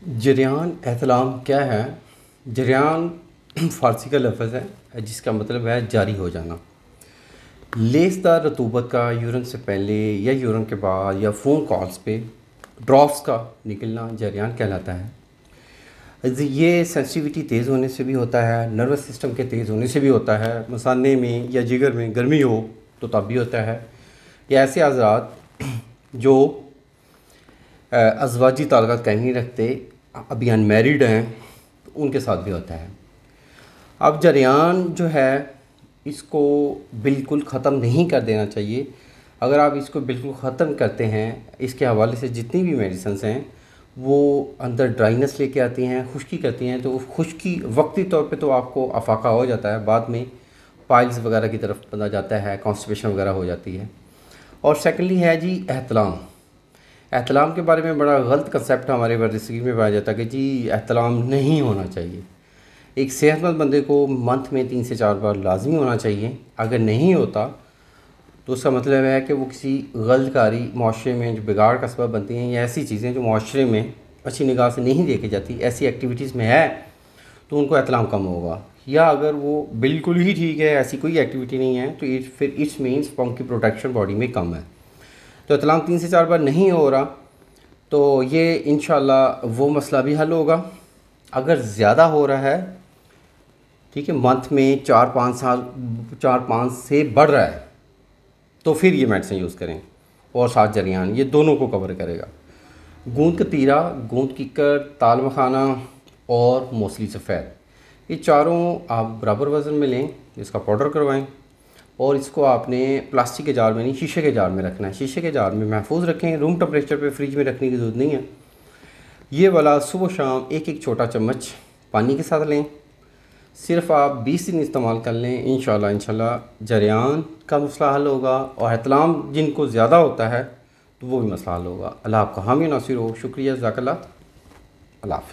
जरियान एहतलाम क्या है? जरियान फ़ारसी का लफ्ज़ है जिसका मतलब है जारी हो जाना। लेसदार रतूबत का यूरिन से पहले या यूरिन के बाद या फ़ोन कॉल्स पे ड्रॉप्स का निकलना जरियान कहलाता है। ये सेंसिटिविटी तेज़ होने से भी होता है, नर्वस सिस्टम के तेज़ होने से भी होता है, मसाने में या जिगर में गर्मी हो तो तब भी होता है, या ऐसे अज़रात जो अज़वाजी ताल्लुकात कायम नहीं रखते, अभी अनमैरिड हैं, तो उनके साथ भी होता है। अब जरियान जो है इसको बिल्कुल ख़त्म नहीं कर देना चाहिए। अगर आप इसको बिल्कुल ख़त्म करते हैं, इसके हवाले से जितनी भी मेडिसिन्स हैं वो अंदर ड्राइनेस लेके आती हैं, खुश्की करती हैं, तो खुश्की वक्ती तौर पे तो आपको अफाका हो जाता है, बाद में पाइल्स वगैरह की तरफ बंदा जाता है, कॉन्स्टिपेशन वगैरह हो जाती है। और सेकेंडली है जी एहतलाम। एहतलाम के बारे में बड़ा गलत कंसेप्ट हमारे वर्दीसी में पाया जाता है कि जी एहतलाम नहीं होना चाहिए। एक सेहतमंद बंदे को मंथ में 3 से 4 बार लाजमी होना चाहिए। अगर नहीं होता तो उसका मतलब है कि वो किसी गलतकारी माशरे में जो बिगाड़ का सबब बनती हैं या ऐसी चीज़ें जो माशरे में अच्छी निगाह से नहीं देखी जाती, ऐसी एक्टिविटीज़ में है, तो उनको एहतलाम कम होगा। या अगर वो बिल्कुल ही ठीक है, ऐसी कोई एक्टिविटी नहीं है, तो फिर इट्स मीन्स उनकी प्रोटेक्शन बॉडी में कम है। तो एहतलाम 3 से 4 बार नहीं हो रहा तो ये इंशाल्लाह वो मसला भी हल होगा। अगर ज़्यादा हो रहा है, ठीक है, मंथ में 4-5 से बढ़ रहा है, तो फिर ये मेडिसिन यूज़ करें। और साथ जरियान ये दोनों को कवर करेगा। गूंद कतीरा, गूंद कीकर, ताल मखाना और मौसली सफ़ेद, ये चारों आप बराबर वज़न में लें, इसका पाउडर करवाएं और इसको आपने प्लास्टिक के जार में नहीं, शीशे के जार में रखना है। शीशे के जार में महफूज रखें, रूम टेम्परेचर पे फ्रिज में रखने की ज़रूरत नहीं है। ये वाला सुबह शाम एक छोटा चम्मच पानी के साथ लें। सिर्फ आप 20 दिन इस्तेमाल कर लें, इंशाल्लाह जरियान का मसला हल होगा। और एहतलाम जिनको ज़्यादा होता है तो वो भी मसला हल होगा। अल्लाह आपका हामी नासिर हो। शुक्रिया, जज़ाकल्लाह। अल्लाह हाफ़िज़।